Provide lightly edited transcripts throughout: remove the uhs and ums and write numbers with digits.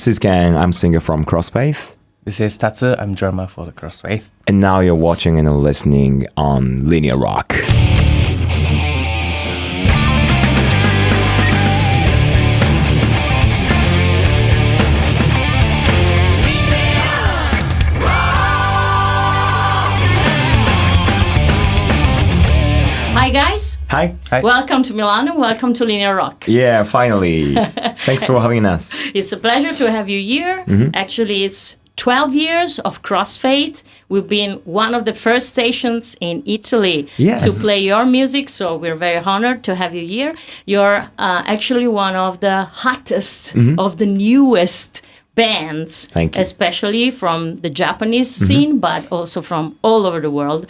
This is Ken. I'm singer from CROSSFAITH. This is Tatsu. I'm drummer for the CROSSFAITH. And now you're watching and listening on Linea Rock. Hi guys. Hi. Welcome to Milano. Welcome to Linea Rock. Yeah, finally. Thanks for having us. It's a pleasure to have you here. Actually, it's 12 years of CROSSFAITH. We've been one of the first stations in Italy to play your music, so we're very honored to have you here. You're actually one of the hottest, of the newest bands, especially from the Japanese scene, but also from all over the world.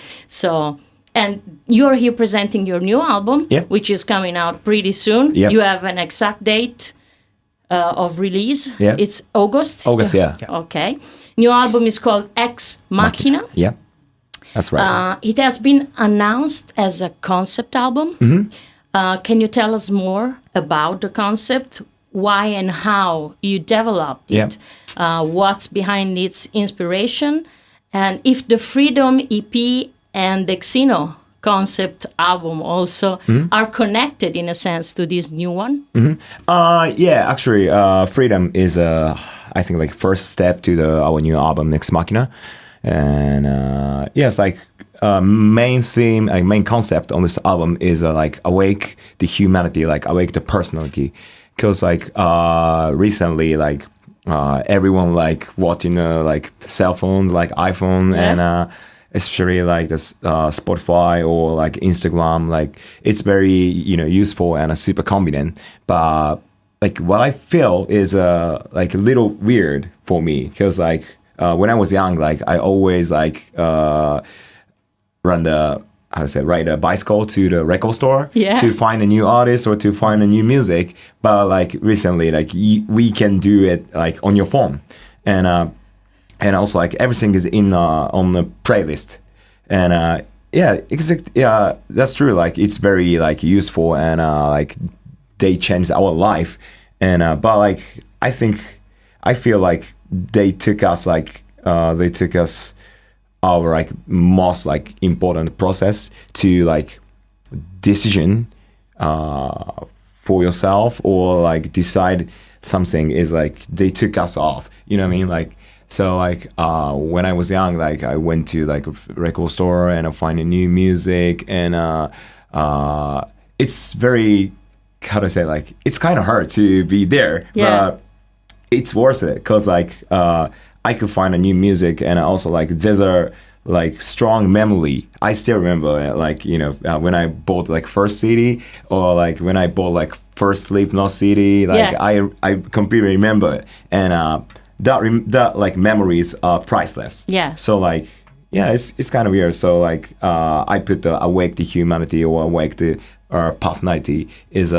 And you're here presenting your new album, which is coming out pretty soon. You have an exact date of release. It's August. August, Okay. New album is called Ex Machina. Yeah, that's right. It has been announced as a concept album. Can you tell us more about the concept? Why and how you developed it? What's behind its inspiration? And if the Freedom EP and the Xeno concept album also are connected in a sense to this new one? Actually, Freedom is I think like first step to our new album Ex Machina, and main theme, like main concept on this album is like awake the humanity, like awake the personality, because like recently like everyone like watching like cell phones like iPhone and especially like the Spotify or like Instagram, like it's very useful and super convenient. But like what I feel is like a little weird for me, because like when I was young, like I always like ride a bicycle to the record store to find a new artist or to find a new music. But like recently, like we can do it like on your phone, and also like everything is in on the playlist, and that's true. Like it's very like useful, and like they changed our life, and but like I feel like they took us our like most like important process to like decision for yourself, or like decide something is like they took us off. You know what I mean? Like. So like when I was young, like I went to like a record store and I find a new music, and it's very, how to say, like it's kind of hard to be there, but it's worth it, because like I could find a new music, and also like there's a like strong memory. I still remember like when I bought like first CD, or like when I bought like first Slipknot CD, like I completely remember it, and that like memories are priceless. So like it's kind of weird. So like I put the awake the humanity, or awake the personality is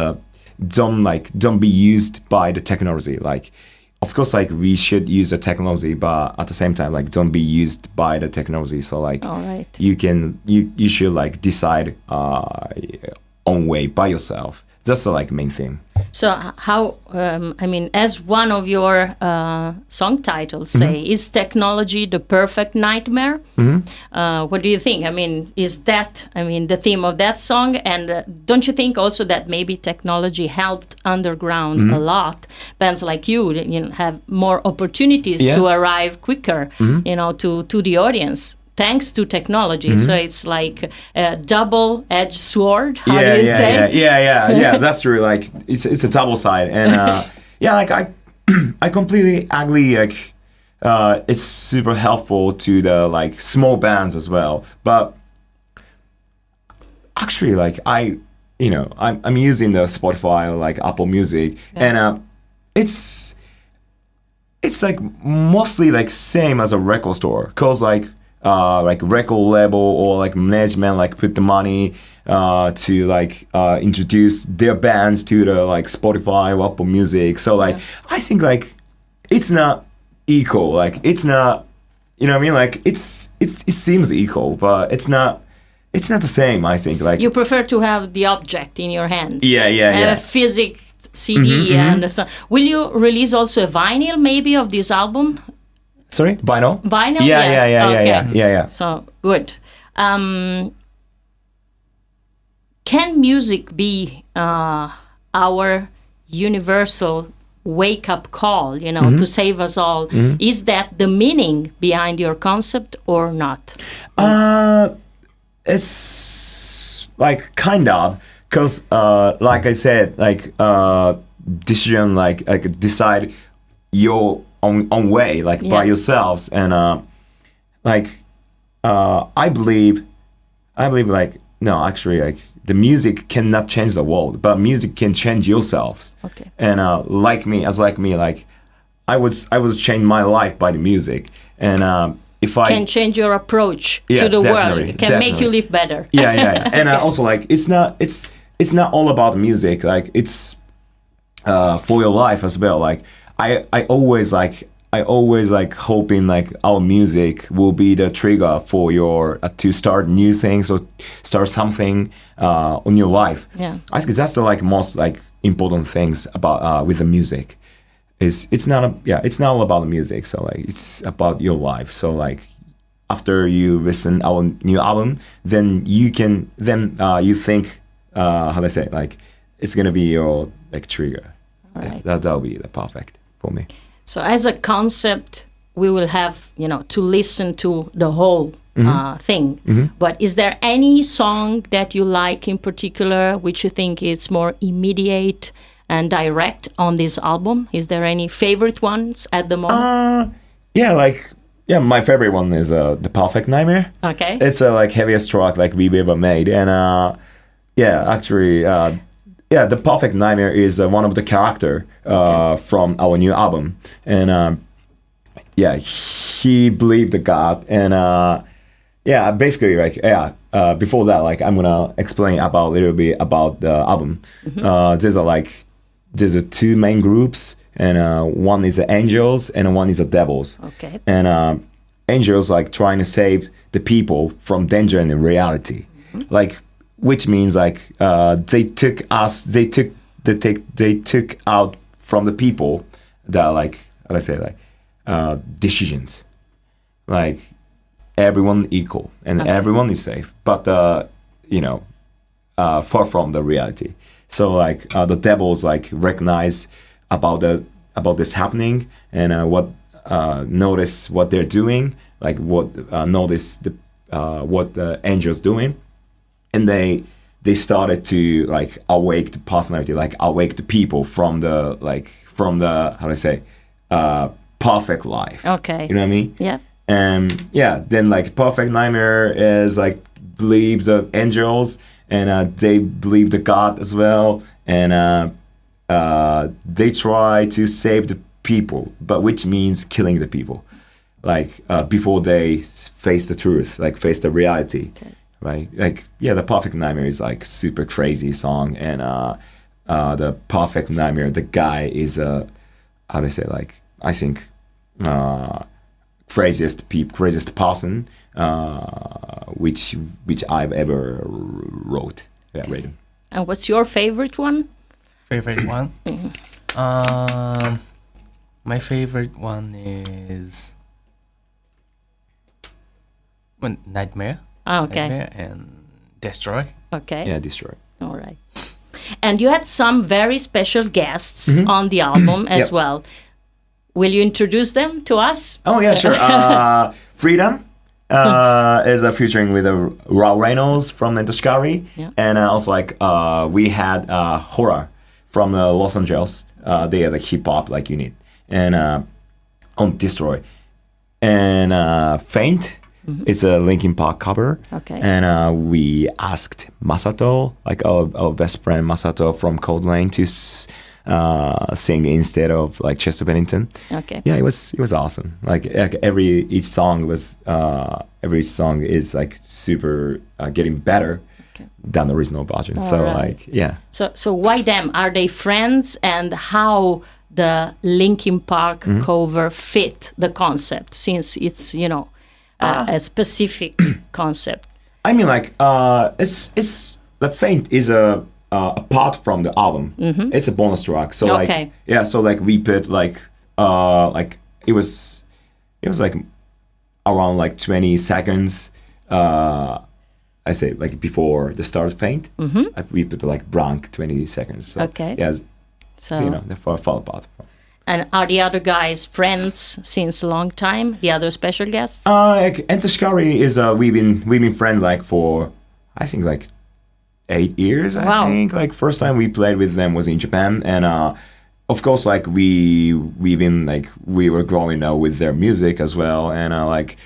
don't be used by the technology. Like of course like we should use the technology, but at the same time like don't be used by the technology. So like you should like decide own way by yourself. That's the like main theme. So how, as one of your song titles say, is technology the perfect nightmare? What do you think? I mean, is that, the theme of that song? And don't you think also that maybe technology helped underground a lot? Bands like you have more opportunities to arrive quicker, to the audience. Thanks to technology, so it's like a double-edged sword. How do you say? Yeah. That's true. Like it's a double side, and like I completely agree. Like it's super helpful to the like small bands as well. But actually, like I'm using the Spotify or like Apple Music, and it's like mostly like same as a record store, cause like record label or like management like put the money to like introduce their bands to the like Spotify or Apple Music. So like I think like it's not equal. Like it's not, you know what I mean? Like it seems equal, but it's not the same. I think like you prefer to have the object in your hands. Yeah. A CD and so. Will you release also a vinyl maybe of this album? Sorry, vinyl? Vinyl? Yeah, Yes. yeah. So good. Can music be our universal wake-up call, to save us all? Is that the meaning behind your concept or not? It's like kind of, because like I said, like decision, like decide your own way, like by yourselves, and I believe like no, actually, like the music cannot change the world, but music can change yourselves. Okay. And like me, like I was change my life by the music, and if I can change your approach to the world, it can make you live better. Yeah. And also like it's not all about music, like it's for your life as well. Like I always hoping like our music will be the trigger for your to start new things or start something on your life. Yeah, I think that's the like most like important things about with the music. It's not all about the music. So like it's about your life. So like after you listen our new album, then you you think how do I say it? Like it's gonna be your like trigger. Right. That'll be the perfect for me. So as a concept, we will have, to listen to the whole thing. But is there any song that you like in particular, which you think is more immediate and direct on this album? Is there any favorite ones at the moment? My favorite one is The Perfect Nightmare. Okay. It's a like heaviest track like we've ever made. And The Perfect Nightmare is one of the character from our new album, and he believed the God, and basically like before that, like I'm gonna explain a little bit about the album. There's two main groups, and one is the angels and one is the devils. Okay. And angels like trying to save the people from danger in reality, like. Which means like they took out from the people that like how do I say like decisions, like everyone equal and everyone is safe, but far from the reality. So like the devils like recognize about this happening and notice what they're doing, like notice what the angels doing. And they started to like awake the personality, like awake the people from the how do I say perfect life. Okay. You know what I mean? Yeah. And then like Perfect Nightmare is like believes the angels and they believe the God as well, and they try to save the people, but which means killing the people, like before they face the truth, like face the reality. Okay. Right, like The Perfect Nightmare is like super crazy song, and The Perfect Nightmare, the guy is how do I say like I think craziest person which I've ever wrote. Yeah, okay. And what's your favorite one? Favorite one? My favorite one is Nightmare. Oh, okay. Nightmare and Destroy. Okay. Yeah, Destroy. All right. And you had some very special guests on the album as well. Will you introduce them to us? Oh, yeah, sure. Freedom is featuring with Raul Reynolds from Intashkari. Yeah. And also like we had Horror from Los Angeles. They are the hip-hop like unit. And on Destroy. And Faint. It's a Linkin Park cover. Okay. And we asked Masato, like our best friend Masato from Cold Lane, to sing instead of like Chester Bennington. Okay. Yeah, it was awesome. Like each song is like super getting better than the original version. All so right. like yeah. So why them? Are they friends? And how the Linkin Park cover fit the concept, since it's a specific concept? I mean, like it's the Faint is a apart from the album. It's a bonus track. So like so like we put like it was like around like 20 seconds. I say like before the start of paint. Like we put like blank 20 seconds. So, so you know the fall apart. And are the other guys friends since a long time? The other special guests? Like Entashikari is we've been friends like for I think like 8 years. I think like first time we played with them was in Japan, and of course like we were growing up with their music as well, and like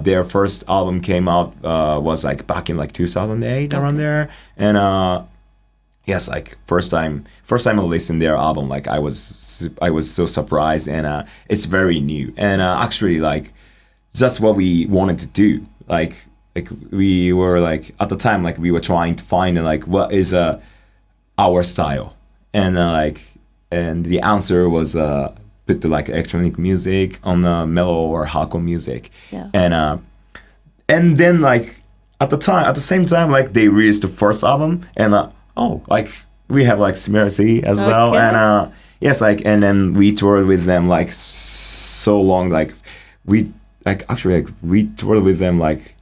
their first album came out was like back in like 2008 around there, and yes, like first time I listened their album, like I was so surprised, and it's very new, and actually like that's what we wanted to do. Like we were like at the time like we were trying to find like what is our style, and and the answer was put the like electronic music on the mellow or hardcore music, and then like at the same time like they released the first album, and like we have like similarity as well, and yes, like, and then we toured with them like so long, like we toured with them like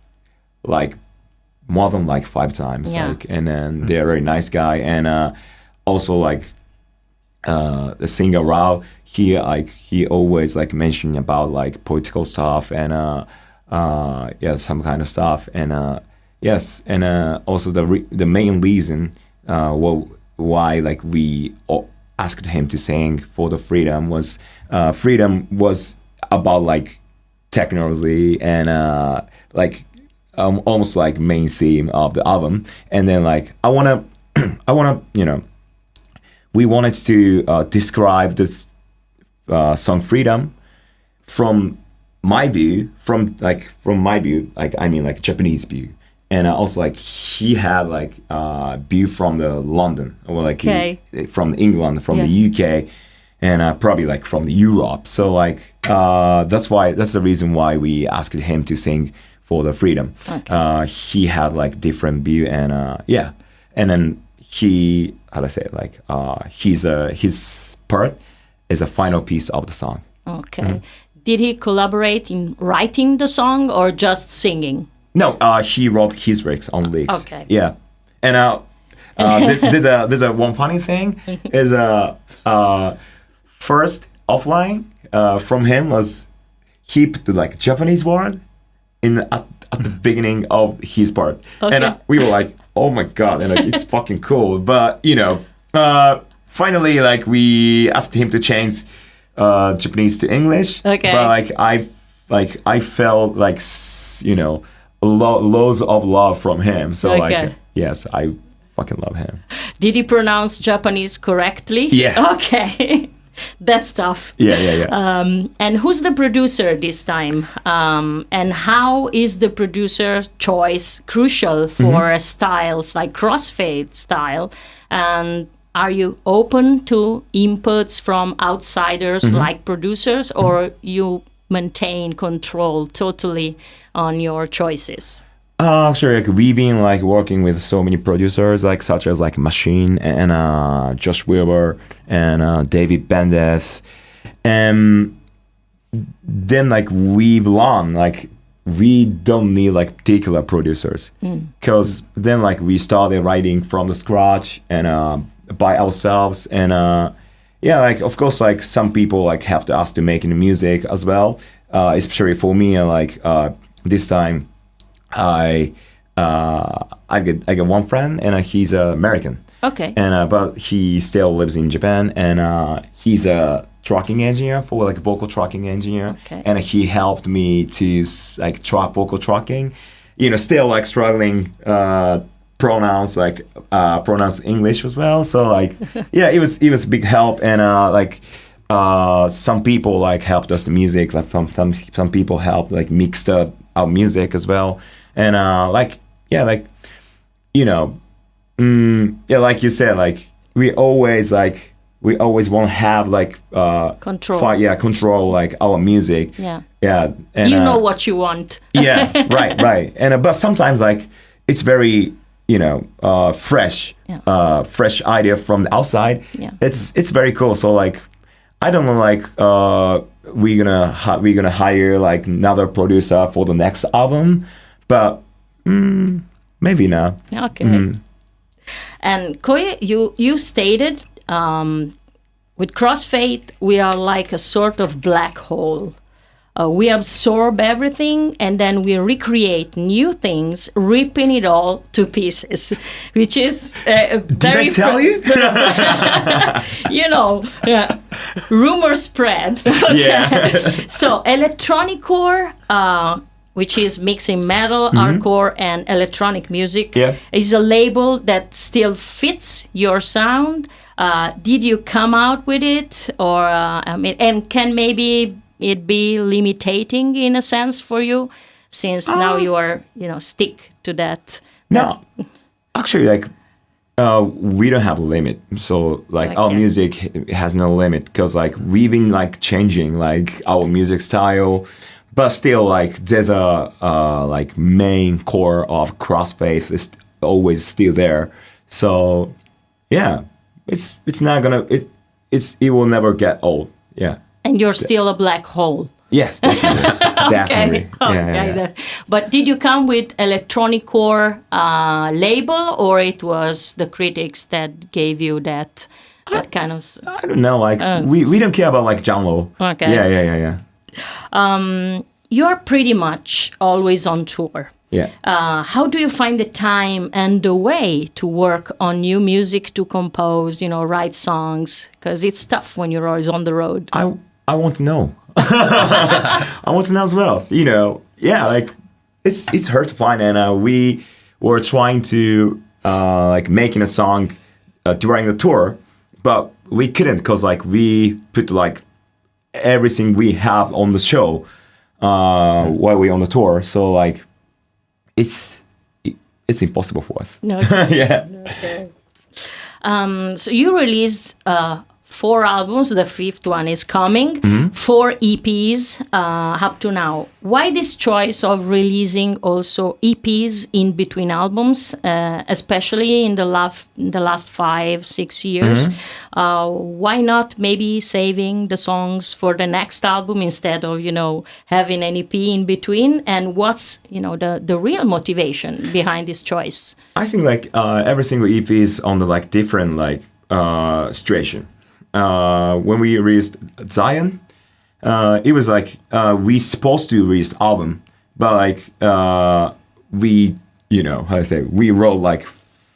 more than like 5 times, like, and then they're a very nice guy, and also like the singer Rao, he always like mentioned about like political stuff, and some kind of stuff, and yes, and also the main reason why like we asked him to sing for the freedom was about like technology, and like almost like main theme of the album, and then like I wanna you know, we wanted to describe this song Freedom from my view, like I mean like Japanese view, and also like he had like view from the London, or like from England, from the UK, and probably like from Europe. So like that's the reason why we asked him to sing for the freedom. He had like different view, and and then he, how do I say it, like his part is a final piece of the song. Did he collaborate in writing the song or just singing? No, he wrote his lyrics on lyrics. Yeah, and there's a one funny thing is first offline from him was he put the like Japanese word at the beginning of his part, and we were like, oh my god, and like it's fucking cool. But you know, finally like we asked him to change Japanese to English. But I felt like, you know, loads of love from him. So like, yes, I fucking love him. Did he pronounce Japanese correctly? Yeah. Okay. That's tough. Yeah. And who's the producer this time? And how is the producer choice crucial for styles like CROSSFAITH style? And are you open to inputs from outsiders like producers, or you maintain control totally on your choices? Sure, like we've been like working with so many producers, like such as like Machina and Josh Wilbur and David Bendeth, and then like we've learned like we don't need like particular producers, because then like we started writing from the scratch and by ourselves, and like of course like some people like helped us to make the music as well, especially for me, and like this time I got one friend, and he's American. And but he still lives in Japan, and he's a tracking engineer for like vocal tracking engineer, and he helped me to like track vocal tracking. You know, still like struggling pronounce English as well. So like it was a big help, and like some people like helped us the music, like some people helped like mixed up our music as well. And like you know, like you said, like we always want to have like control like our music. And you know what you want. Right. And but sometimes like it's very, fresh idea from the outside. Yeah. It's very cool. So like, I don't know, like we're gonna hire like another producer for the next album, but maybe not. Okay. And Koie, you stated with CrossFaith we are like a sort of black hole. We absorb everything and then we recreate new things, ripping it all to pieces, which is Did I tell you? Rumor spread. Okay. Yeah. So Electronicore, which is mixing metal, hardcore, and electronic music, is a label that still fits your sound. Did you come out with it, or and can maybe it be limiting in a sense for you, since now you are stick to that? No, actually, like we don't have a limit. So like our music has no limit, because like we've been like changing like our music style. But still, like there's a like main core of CrossFaith is always still there. So yeah, it's not gonna it will never get old. Yeah. And you're still a black hole. Yes, definitely. Definitely. Yeah. But did you come with Electronicore label, or it was the critics that gave you that kind of? I don't know. Like we don't care about like genre. Okay. Yeah. You're pretty much always on tour. Yeah. How do you find the time and the way to work on new music, to compose, write songs? Because it's tough when you're always on the road. I want to know. I want to know as well. Yeah, like it's hard to find, and we were trying to like making a song during the tour, but we couldn't, because like we put like everything we have on the show while we're on the tour. So like it's impossible for us. Okay. Yeah. Okay. So you released 4 albums. The 5th one is coming. 4 EPs up to now. Why this choice of releasing also EPs in between albums, especially in the last 5-6 years? Why not maybe saving the songs for the next album instead of having an EP in between? And what's the real motivation behind this choice? I think like every single EP is on the like different like situation. When we released Zion, it was like we supposed to release album, but like we we wrote like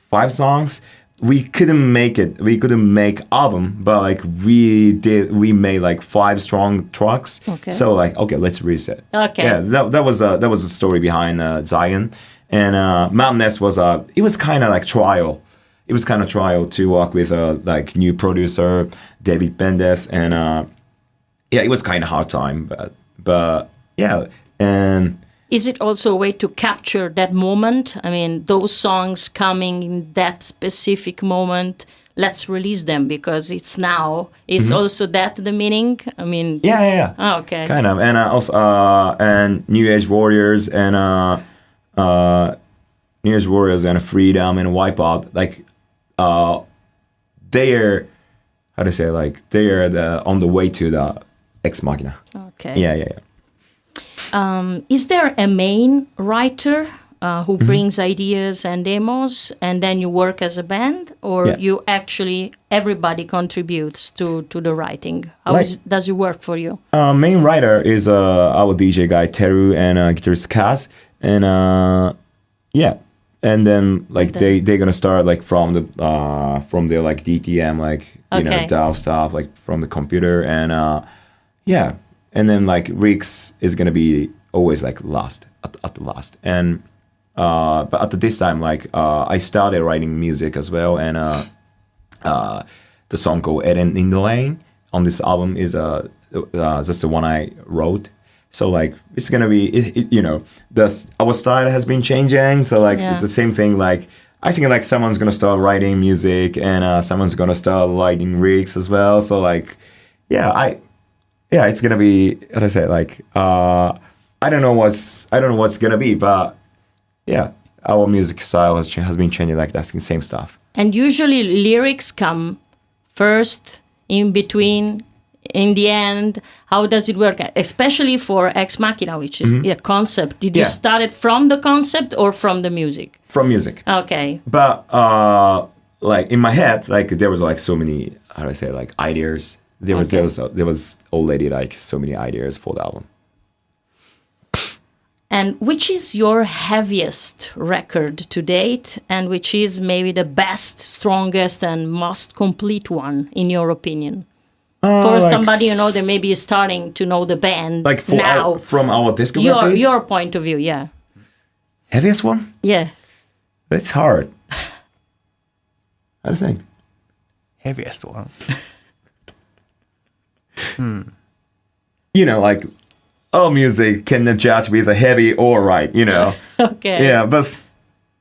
5 songs. We couldn't make it. We couldn't make album, but like we made like 5 strong tracks. Okay. So like let's release it. Okay. Yeah, that was the story behind Zion, and Madness was it was kind of like trial. It was kind of trial to work with a like new producer, David Bendeth, and it was kind of hard time, but yeah. And is it also a way to capture that moment? I mean, those songs coming in that specific moment, let's release them because it's now. Is also that the meaning? I mean, yeah. Oh, okay. Kind of, and also and New Age Warriors and New Age Warriors and Freedom and Wipeout, like. They're on the way to the Ex Machina. Okay. Yeah. Is there a main writer who brings ideas and demos, and then you work as a band, or you actually everybody contributes to the writing? How does it work for you? Main writer is our DJ guy Teru and guitarist Kaz, and and then like they're gonna start like from the like DTM like DAW stuff like from the computer, and and then like Rix is gonna be always like last at the last, and but at this time like I started writing music as well, and the song called Eden in the Lane on this album is that's the one I wrote. So like it's gonna be our style has been changing. So like it's the same thing. Like I think like someone's gonna start writing music, and someone's gonna start writing lyrics as well. So like it's gonna be how do I say like I don't know what's gonna be, but our music style has been changing like that, same stuff. And usually lyrics come first, in between, in the end. How does it work? Especially for Ex Machina, which is a concept. Did you start it from the concept or from the music? From music. Okay. But like in my head, like there was like so many, how do I say, like ideas. There was already like so many ideas for the album. And which is your heaviest record to date, and which is maybe the best, strongest, and most complete one, in your opinion? For like, somebody, that maybe is starting to know the band like now. From our discography? Your point of view, yeah. Heaviest one? Yeah. It's hard. I think. Heaviest one. Like, all music can judge with a heavy or light, Okay. Yeah, but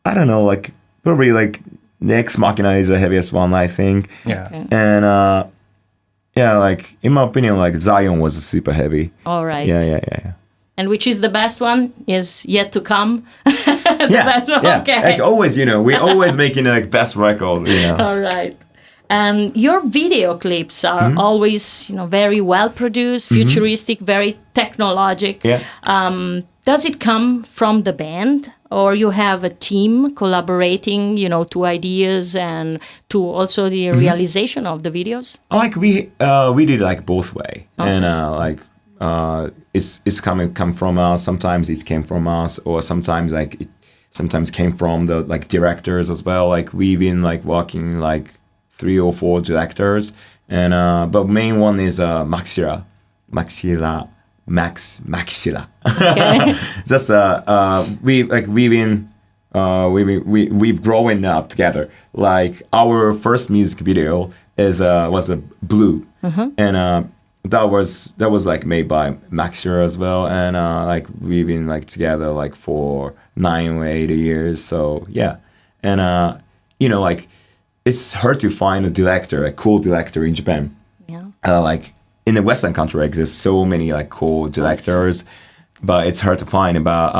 I don't know, like, probably, like, Ex Machina is the heaviest one, I think. Yeah. Okay. And, like, in my opinion, like, Zion was super heavy. All right. Yeah. And which is the best one is yet to come? Best one? Yeah. Okay. Like, always, we're always making, like, best record, All right. And your video clips are always, very well produced, futuristic, very technologic. Yeah. Does it come from the band, or you have a team collaborating, to ideas and to also the realization of the videos? Like we did like both way, and it's come from us. Sometimes it came from us, or sometimes like it sometimes came from the like directors as well. Like we've been like working like 3 or 4 directors, and but main one is Maxilla. Okay. Just we've grown up together. Like our first music video was a Blue, and that was like made by Maxilla as well, and like we've been like together like for 9 or 8 years. So yeah, and like it's hard to find a cool director in Japan. Yeah. Like in the Western country, like, there's so many like cool directors, but it's hard to find. But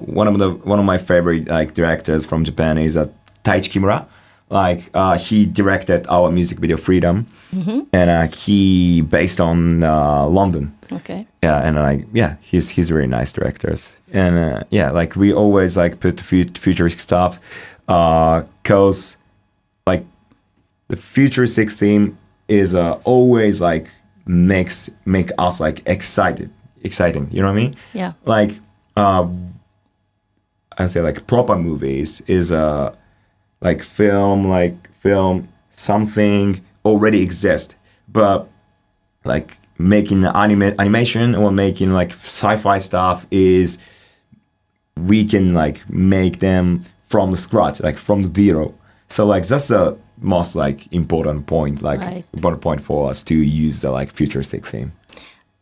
one of my favorite like directors from Japan is Taichi Kimura. Like he directed our music video Freedom, and he based on London. Okay. Yeah, and he's very nice directors, and like we always like put futuristic stuff, cause like the futuristic theme is always like make us like exciting. You know what I mean? Yeah. Like I say like proper movies is like film something already exist, but like making animation or making like sci-fi stuff is we can like make them from the scratch, like from the zero. So like that's the most like important point for us to use the like futuristic theme.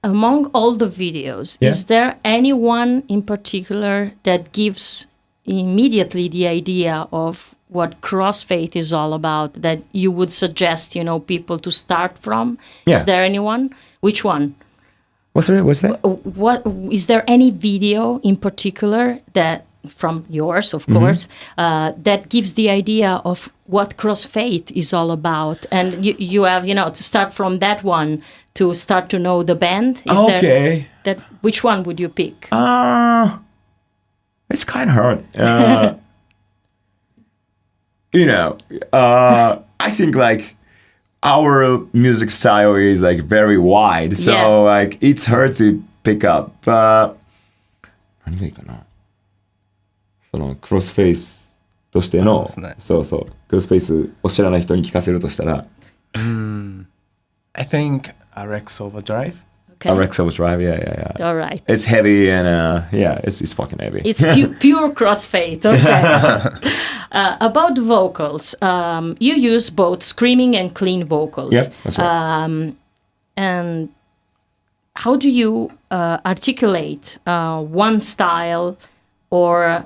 Among all the videos, is there anyone in particular that gives immediately the idea of what CrossFaith is all about, that you would suggest, people to start from? Yeah. Is there anyone? Which one? What's that? What is there any video in particular that, from yours, of course, that gives the idea of what CrossFaith is all about? And you have, to start from that one to start to know the band. Is okay. There which one would you pick? It's kind of hard. I think like our music style is like very wide, so like it's hard to pick up. But 何がいいかな。そのクロスフェイスとしての、そうクロスフェイスを知らない人に聞かせるとしたら、I think RX Overdrive. Okay. RX Overdrive, yeah. All right. It's heavy and it's fucking heavy. It's pure CrossFaith. Okay. About vocals, you use both screaming and clean vocals. Yeah, that's right. And how do you articulate one style, or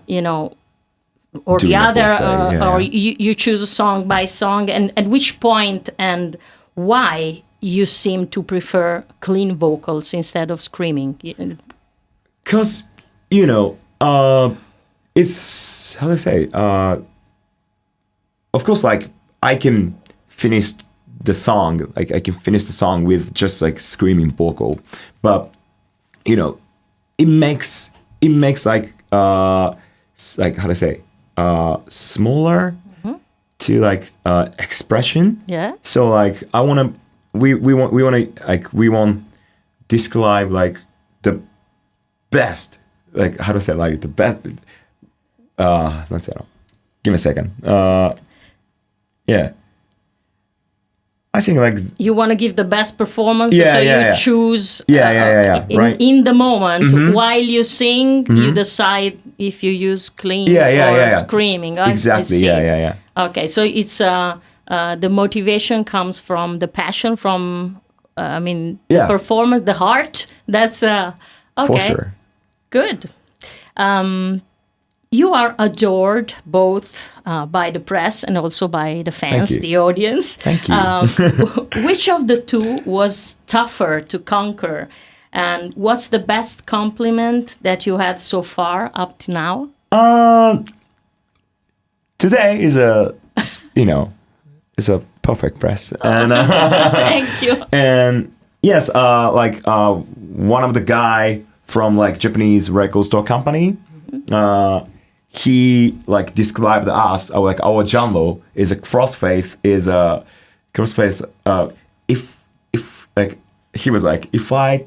or the other, or you choose a song by song, and at which point and why you seem to prefer clean vocals instead of screaming? Because it's how do I say? Of course, like I can finish the song, like I can finish the song with just like screaming vocal, but you know, it makes like how to say, smaller to like expression. Yeah. So like I wanna we want describe like the best, like how to say, like the best. Let's say, give me a second. Yeah. I think like you want to give the best performance, so you choose right. in the moment while you sing. You decide if you use clean or screaming. Exactly. I see. Yeah. Okay, so it's the motivation comes from the passion, from the performance, the heart. That's okay. For sure. Good. You are adored both by the press and also by the fans, the audience. Thank you. Which of the two was tougher to conquer? And what's the best compliment that you had so far up to now? Today is it's a perfect press. And, thank you. And yes, like one of the guy from like Japanese record store company, he like described us, like our genre is a CROSSFAITH, if like he was like, if I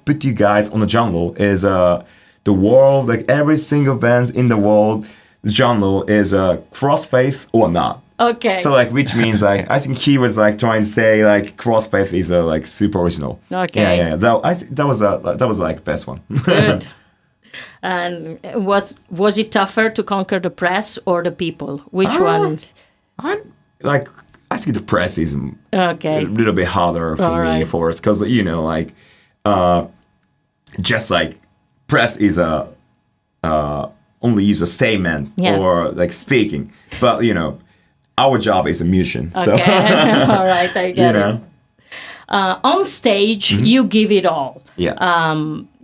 put you guys on the genre is the world, like every single band in the world genre is a CROSSFAITH or not. Okay. So like, which means like, I think he was like trying to say like CROSSFAITH is like super original. Okay. Yeah. That was like best one. Good. And was it tougher to conquer the press or the people? Which one? I think the press is a little bit harder for me for us, because like just like press is only use a statement or like speaking, but our job is a musician. So. All right, I get it. On stage, you give it all. Yeah.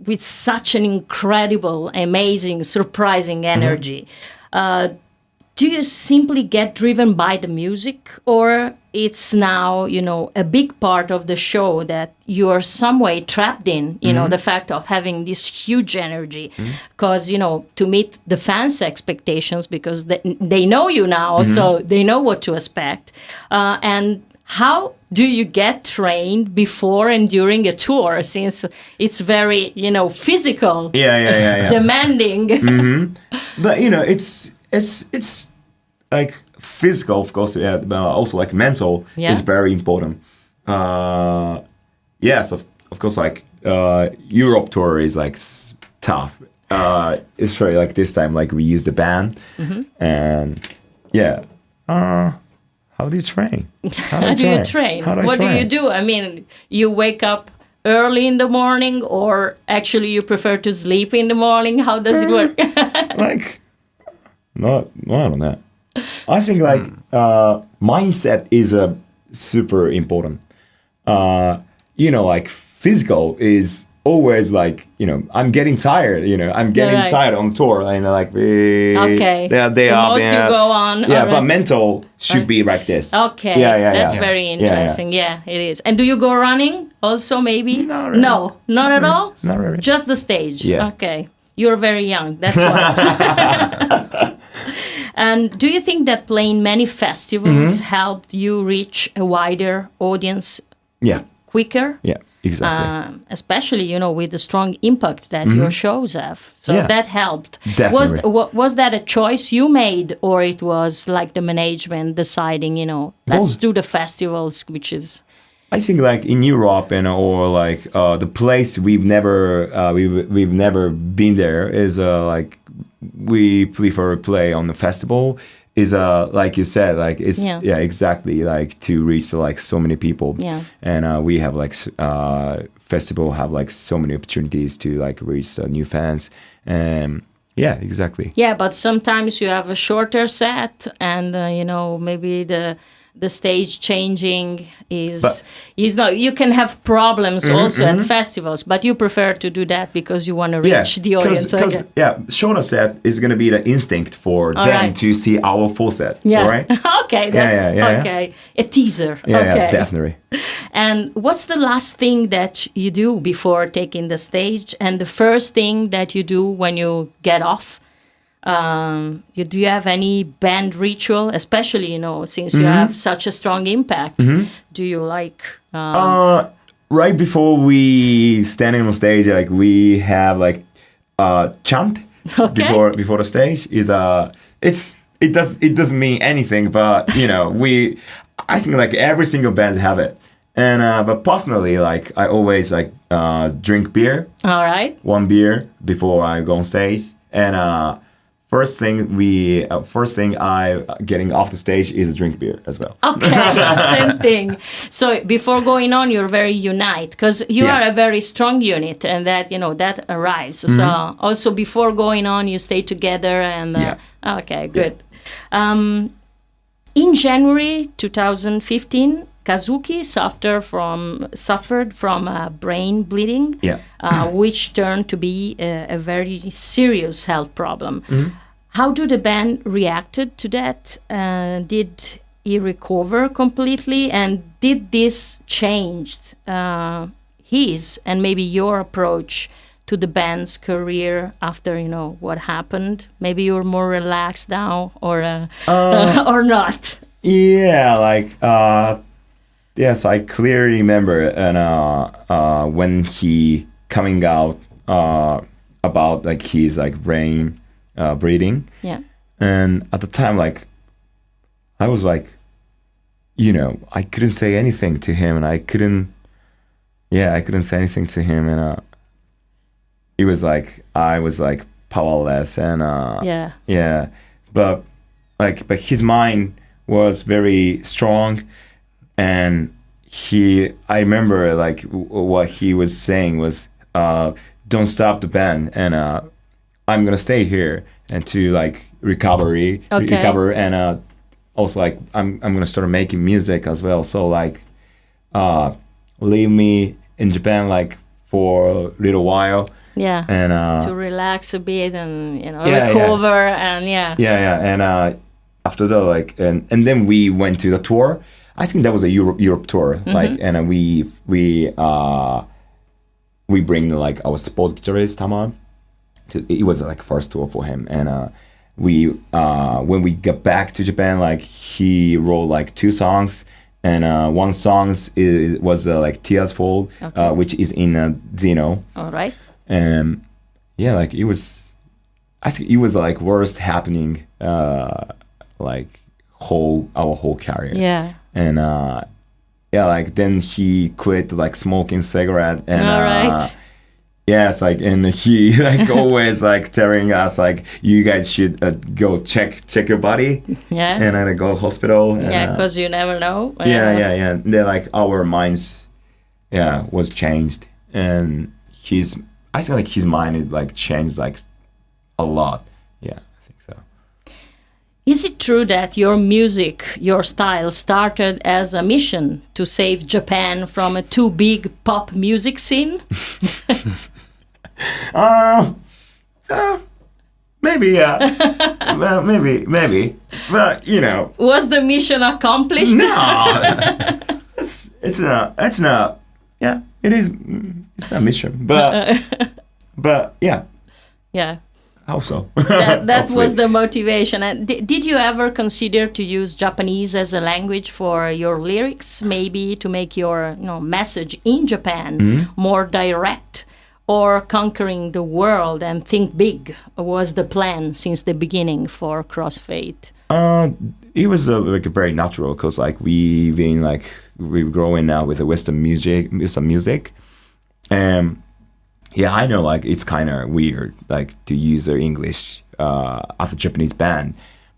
With such an incredible, amazing, surprising energy. Do you simply get driven by the music, or it's now, a big part of the show that you are some way trapped in, the fact of having this huge energy? Because, to meet the fans' expectations, because they know you now, so they know what to expect. And how do you get trained before and during a tour, since it's very, physical, demanding? But, it's like physical, of course, but also like mental is very important. Yes, of course, like Europe tour is like tough. It's very like this time, like we use the band, and how do you train? How do you train? What do you do? I mean, you wake up early in the morning, or actually you prefer to sleep in the morning? How does it work? Like, I don't know. I think like mindset is super important. Like physical is always like, I'm getting tired, I'm getting tired on tour, and like the most you go on. But mental should be like this. Okay. That's very interesting. Yeah, it is. And do you go running also, maybe? Not really. No, not at all? Not really. Just the stage. Yeah. Okay. You're very young. That's why. And do you think that playing many festivals helped you reach a wider audience quicker? Yeah, exactly. Especially, with the strong impact that your shows have. So that helped. Definitely. Was that a choice you made, or it was like the management deciding, let's do the festivals, which is... I think like in Europe or like the place we've never been there is like we prefer play on the festival is like you said, like it's exactly like to reach like so many people, and we have like festival have like so many opportunities to like reach new fans, and exactly. Yeah, but sometimes you have a shorter set, and maybe the the stage changing is not. You can have problems also at festivals, but you prefer to do that because you want to reach the audience. Because shorter set is going to be the instinct for them to see our full set. Yeah. Right? Okay. That's okay. A teaser. Yeah, definitely. And what's the last thing that you do before taking the stage, and the first thing that you do when you get off? Do you have any band ritual, especially, since you have such a strong impact? Do you like... right before we standing on stage, like we have like chant before the stage. It doesn't mean anything, but I think like every single band have it. And but personally, like I always like drink beer. All right. One beer before I go on stage, and First thing I getting off the stage is drink beer as well. Okay, same thing. So before going on, you're very unite because you are a very strong unit, and that arrives. So also before going on, you stay together, and okay, good. In January 2015. Kazuki suffered from brain bleeding, which turned to be a very serious health problem. How did the band reacted to that? Did he recover completely? And did this change his and maybe your approach to the band's career after what happened? Maybe you're more relaxed now, or not? Yeah, like. Yes, I clearly remember, and when he coming out about like his like brain bleeding. Yeah. And at the time, like, I was like, I couldn't say anything to him, and I couldn't say anything to him, and it was like I was like powerless, and but his mind was very strong. And I remember like what he was saying was, don't stop the band, and I'm gonna stay here and to like recover, and also like I'm gonna start making music as well. So like, leave me in Japan like for a little while. Yeah. And to relax a bit and recover and and after that like and then we went to the tour. I think that was a Europe tour, like, and we bring like our sport guitarist Tama. It was like first tour for him, and when we got back to Japan, like he wrote like 2 songs, and one song was like Tears Fall, which is in Zeno. All right. And like it was, I think it was like worst happening, like our whole career. Yeah. And like then he quit like smoking cigarette, and all right. It's like, and he like always like telling us like, you guys should go check your body, and then go to hospital, because you never know. They're like our minds was changed, and I think like his mind like changed like a lot. Is it true that your music, your style, started as a mission to save Japan from a too big pop music scene? Maybe, yeah. Well, maybe. But, Was the mission accomplished? No. It's not. Yeah, it is. It's a mission. But yeah. Yeah. I hope so. That was the motivation. And did you ever consider to use Japanese as a language for your lyrics, maybe to make your message in Japan more direct, or conquering the world and think big was the plan since the beginning for CROSSFAITH? It was like very natural because like we're growing now with the Western music, and. Yeah, I know, like, it's kind of weird, like, to use their English as a Japanese band.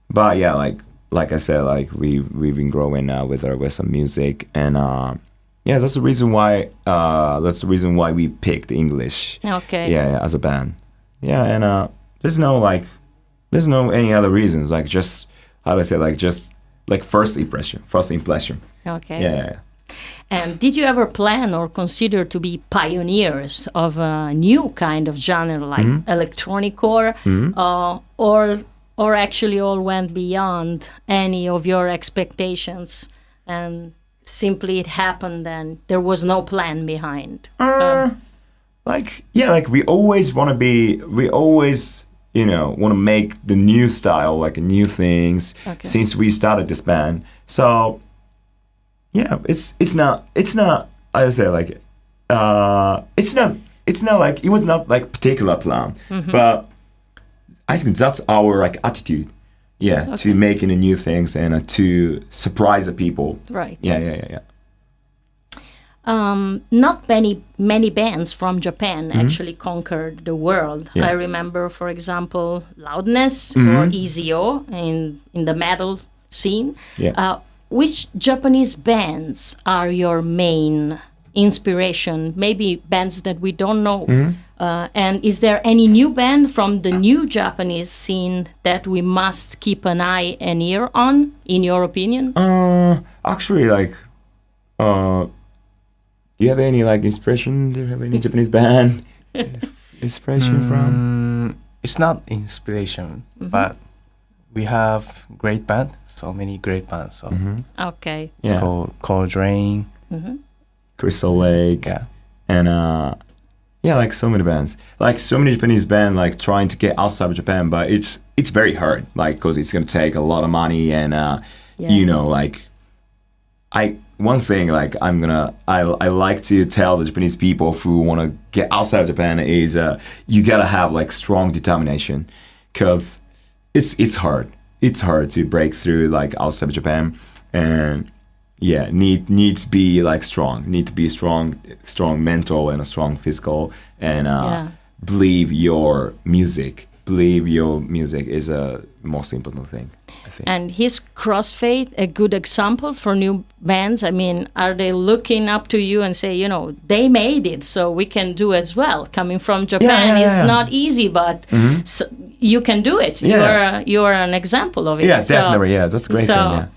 But, yeah, like I said, like, we've been growing now with our Western music. And, that's the reason why we picked English. Okay. Yeah, as a band. Yeah, and there's no any other reasons. Like, just, how do I say, like, just like first impression. Okay. Yeah. And did you ever plan or consider to be pioneers of a new kind of genre like Electronicore, or actually all went beyond any of your expectations and simply it happened and there was no plan behind? We always want to make the new style, like new things since we started this band. So yeah, it's not I say like it's not like it was not like particular plan, but I think that's our like attitude, to making the new things and to surprise the people. Right. Yeah. Not many bands from Japan actually conquered the world. Yeah. I remember, for example, Loudness or EZO in the metal scene. Yeah. Which Japanese bands are your main inspiration? Maybe bands that we don't know. And is there any new band from the new Japanese scene that we must keep an eye and ear on, in your opinion? Actually, like, do you have any like inspiration? Do you have any Japanese band inspiration from? It's not inspiration, but we have great band, so many great bands. So Okay. it's called Cold Drain, Crystal Lake, and like so many bands, like so many Japanese band, like trying to get outside of Japan, but it's very hard, like because it's gonna take a lot of money, and one thing like I like to tell the Japanese people who want to get outside of Japan is you gotta have like strong determination, because it's hard to break through like outside of Japan, and needs to be like strong mental and a strong physical, and believe your music is a most important thing, I think. And is CrossFaith a good example for new bands? I mean, are they looking up to you and say, they made it, so we can do as well? Coming from Japan is not easy, but so you can do it. You are an example of it. Yeah, definitely. Yeah, that's a great thing. Yeah.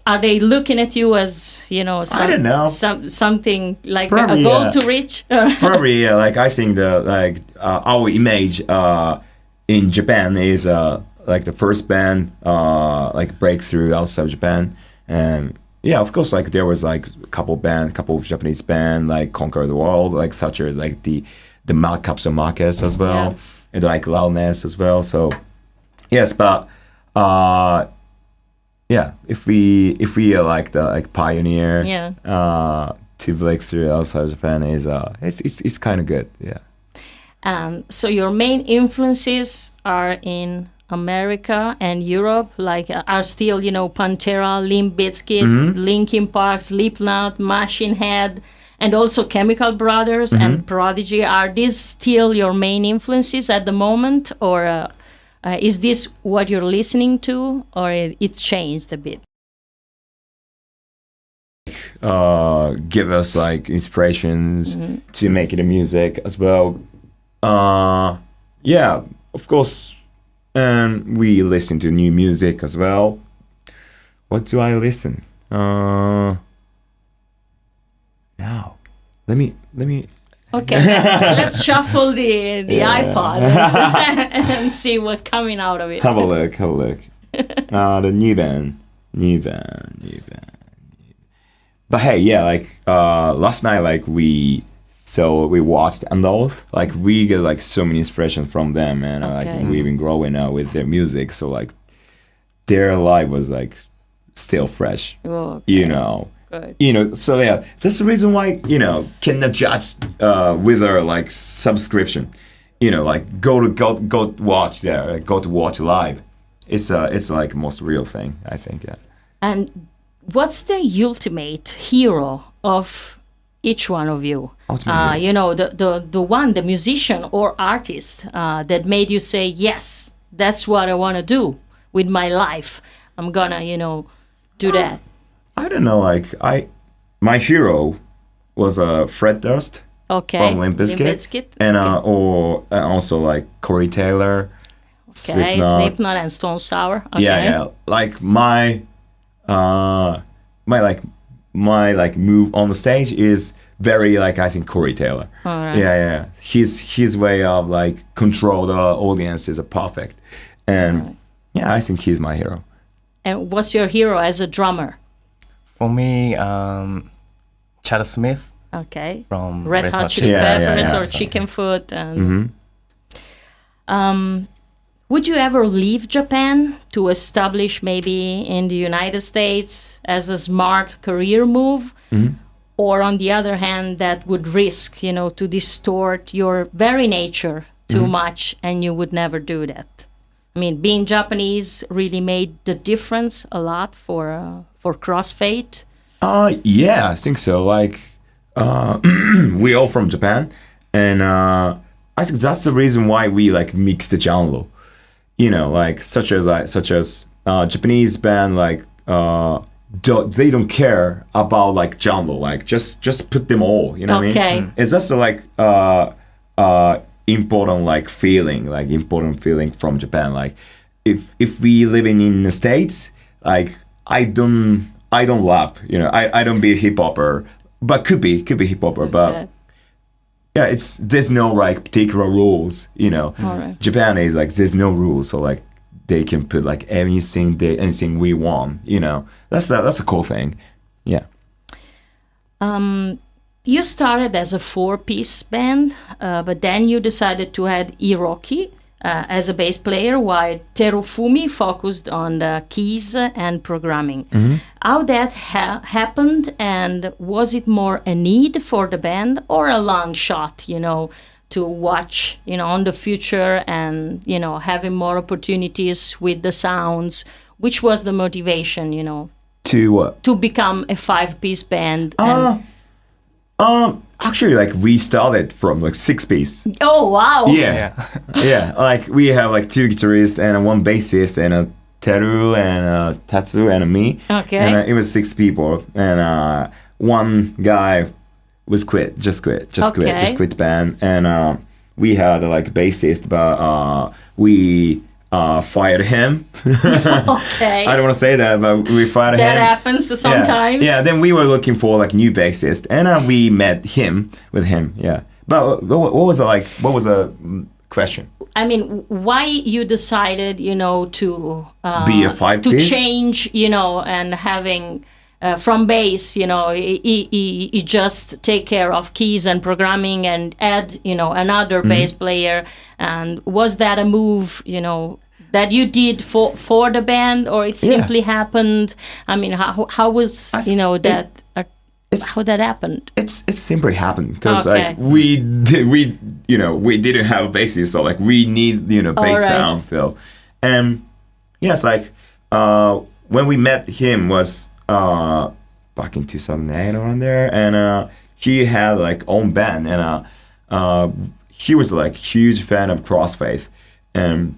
Are they looking at you as I don't know, something like probably, a goal to reach? Probably, like I think our image in Japan is like the first band like breakthrough outside of Japan, and of course, like there was like a couple of Japanese band like conquer the world, like such as like the Capsule Markets as well, and like Loudness as well. So yes, but. If we are like the pioneer, to break through outside Japan is it's kind of good, So your main influences are in America and Europe, like are still Pantera, Limp Bizkit, Linkin Park, Slipknot, Machine Head, and also Chemical Brothers and Prodigy. Are these still your main influences at the moment, or? Is this what you're listening to, or it changed a bit? Give us like inspirations to make the music as well. Of course, and we listen to new music as well. What do I listen? Now, let me. Okay, let's shuffle the iPod and see what's coming out of it. Have a look. The new band. But hey, like last night, like we watched Untitled. Like we get like so many inspiration from them, and like we've been growing up with their music. So like their life was like still fresh, Good. So that's the reason why cannot judge with our like subscription. Like go watch there, like, go to watch live. It's like most real thing, I think. Yeah. And what's the ultimate hero of each one of you? The musician or artist that made you say, yes, that's what I want to do with my life. I'm gonna do that. I don't know, like my hero was Fred Durst from Limp Bizkit, and or also like Corey Taylor, Okay, Slipknot and Stone Sour. Okay. Yeah. Like my move on the stage is very like I think Corey Taylor. All right. Yeah. His way of like control the audience is perfect, and I think he's my hero. And what's your hero as a drummer? For me, Chad Smith. Okay. From Red Hot Chili Peppers or Chicken Foot. And, would you ever leave Japan to establish maybe in the United States as a smart career move? Or on the other hand, that would risk, to distort your very nature too much, and you would never do that? I mean, being Japanese really made the difference a lot for CrossFaith. Yeah, I think so. Like, we all from Japan, and I think that's the reason why we like mix the genre. Like such as Japanese band, like they don't care about like genre, like just put them all. You know what I mean? It's just like important feeling from Japan. Like if we living in the States, like I don't rap, I don't be hip hopper, but could be hip hopper, but yeah, there's no like particular rules, Right. Japan is like there's no rules, so like they can put like anything we want, that's a cool thing. Yeah. You started as a 4-piece band, but then you decided to add Hiroki as a bass player, while Terufumi focused on the keys and programming. How that happened, and was it more a need for the band or a long shot, to watch, on the future and, having more opportunities with the sounds? Which was the motivation, To what? To become a 5-piece band? Actually, like we started from like 6-piece. Oh wow! Yeah. Like we have like 2 guitarists and 1 bassist and a Teru and a Tatsu and a me. Okay. And it was 6 people, and 1 guy was just quit the band, and we had like a bassist, but we fired him. Okay. I don't want to say that, but we fired him. That happens sometimes. Yeah. Then we were looking for like new bassist, and we met with him. Yeah. But what was the question? I mean, why you decided, to be a 5-piece? To change, and having from bass, he just take care of keys and programming and add, another bass player. And was that a move, that you did for the band, or it simply happened? I mean, how was how that happened? It simply happened because like we didn't have a bassist, so like we need bass sound fill, and yes, like when we met him was back in 2008 around there, and he had like own band, and he was like huge fan of CrossFaith, and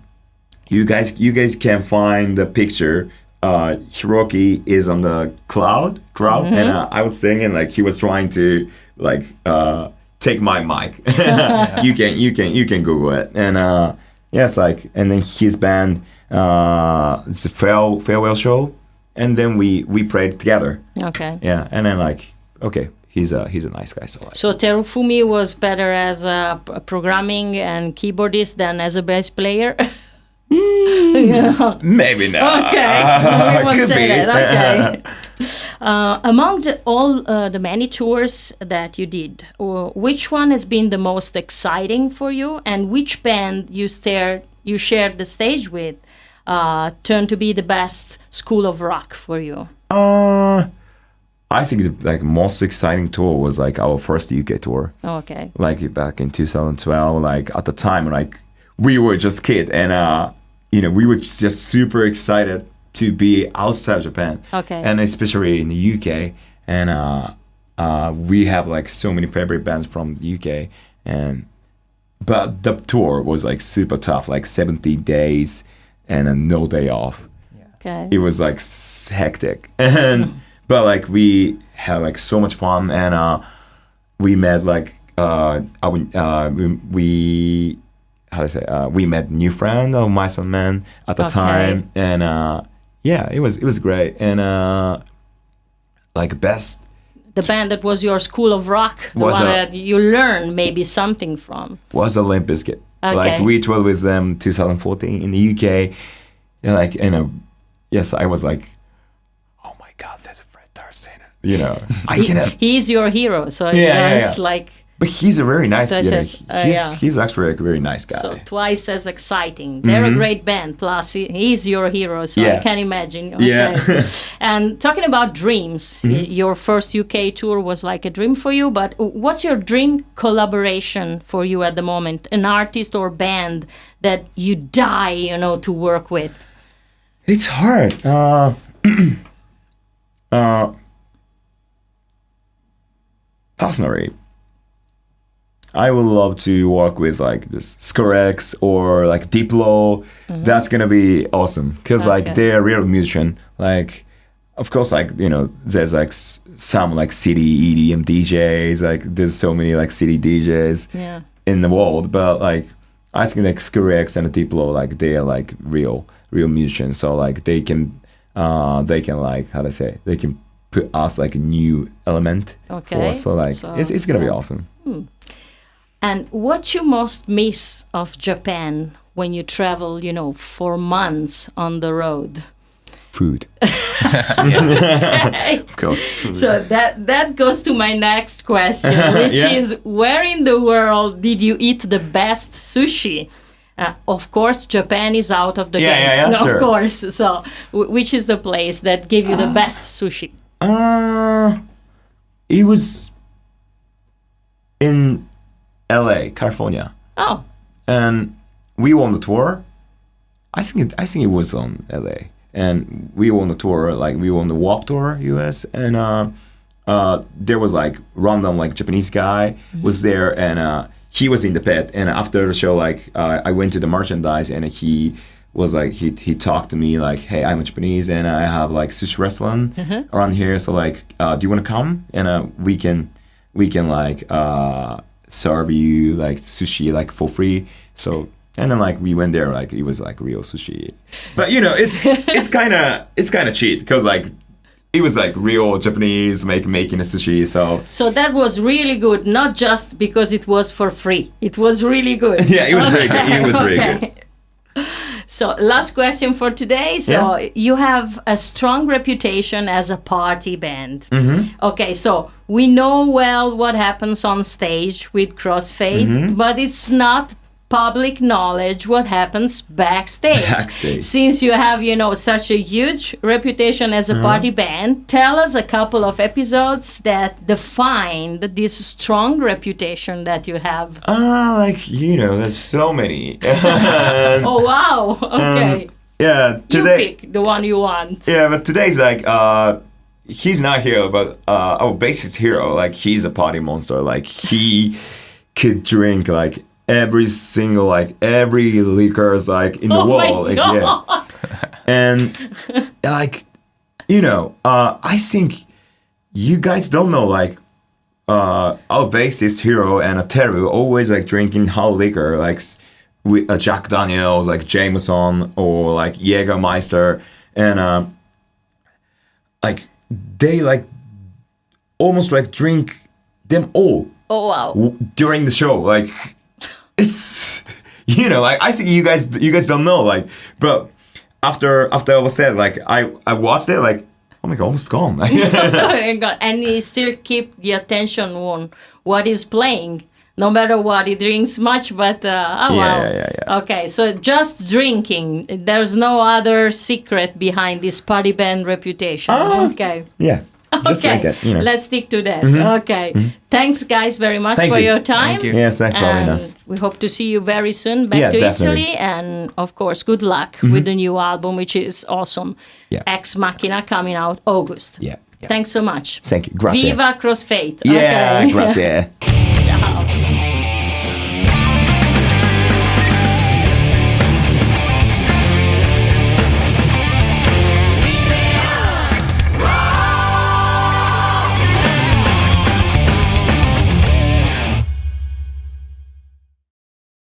you guys can find the picture. Hiroki is on the crowd, and I was singing like he was trying to like take my mic. You can Google it, and yes, like, and then his band, it's a farewell show, and then we played together. Okay. Yeah, and then like he's a nice guy. So Terufumi was better as a programming and keyboardist than as a bass player. Maybe not. Okay, we won't say that. Okay. Among all the many tours that you did, which one has been the most exciting for you, and which band you shared the stage with turned to be the best school of rock for you? I think the most exciting tour was like our first UK tour. Okay. Like back in 2012, like at the time, like we were just kids, and we were just super excited to be outside Japan. Okay. And especially in the UK, and we have like so many favorite bands from the UK, but the tour was like super tough, like 70 days and no day off. Yeah. Okay. It was like hectic, and but like we had like so much fun, and we met like we how to say, we met new friend of my son man at the time, and it was great, and like best. The band that was your school of rock, the one that you learned maybe something from, was Limp Bizkit. Okay. Like we toured with them 2014 in the UK, and like yes, I was like, oh my god, there's a Fred Durst in it. You know, he's your hero, so it's like. But he's a very nice guy. He's actually a very nice guy. So twice as exciting. They're a great band. Plus, he's your hero, so I can imagine. Okay. Yeah. And talking about dreams, your first UK tour was like a dream for you. But what's your dream collaboration for you at the moment? An artist or band that you die, to work with? It's hard. Personally, I would love to work with like this Scorex or like Diplo. That's gonna be awesome because like they're a real musician. Like, of course, like there's like some like city EDM DJs. Like, there's so many like city DJs in the world. But like, I think like Scorex and Diplo, like they are like real musicians. So like they can like how to say, they can put us like a new element for us. So like it's gonna be awesome. And what you most miss of Japan when you travel, for months on the road? Food. Okay. Of course. Food. So that goes to my next question, which is, where in the world did you eat the best sushi? Of course, Japan is out of the game. Yeah, sure. Of course. So, which is the place that gave you the best sushi? It was in LA, California. Oh. And we were on the tour. I think it was on LA. And we were on the tour, like we were on the Walk Tour US, and there was like random like Japanese guy was there, and he was in the pit. And after the show, like I went to the merchandise, and he was like he talked to me like, hey, I'm a Japanese and I have like sushi restaurant around here, so like do you want to come and we can like serve you like sushi like for free. So and then like we went there, like it was like real sushi, but it's kind of cheat because like it was like real Japanese making a sushi. So that was really good, not just because it was for free. It was really good. Yeah, it was very good. It was really good. So last question for today. So you have a strong reputation as a party band. Okay, so we know well what happens on stage with CrossFaith, but it's not public knowledge what happens backstage. Since you have, such a huge reputation as a party band, tell us a couple of episodes that define this strong reputation that you have. There's so many. Oh, wow. Okay. Yeah, today, you pick the one you want. Yeah, but today's like, he's not hero, but our bassist hero, like he's a party monster. Like he could drink like every liquors like in the world. Like, yeah. And like, I think you guys don't know, like our bassist hero and Teru always like drinking hard liquor, like with Jack Daniels, like Jameson or like Jägermeister, and like they like almost like drink them all. Oh wow! During the show, like it's like I think you guys don't know, like, but after I was said, like I watched it, like oh my god, almost gone. Oh my god! And he still keep the attention on what he's playing. No matter what, he drinks much, but wow. Yeah. Okay, so just drinking. There's no other secret behind this party band reputation. Okay. Yeah. Just drink it. Let's stick to that. Okay. Thanks, guys, very much for your time. Thank you. Yes, thanks for having us. We hope to see you very soon back to Italy. And, of course, good luck with the new album, which is awesome. Yeah. Ex Machina coming out August. Yeah. Thanks so much. Thank you. Grazie. Viva CrossFaith. Yeah, okay. grazie.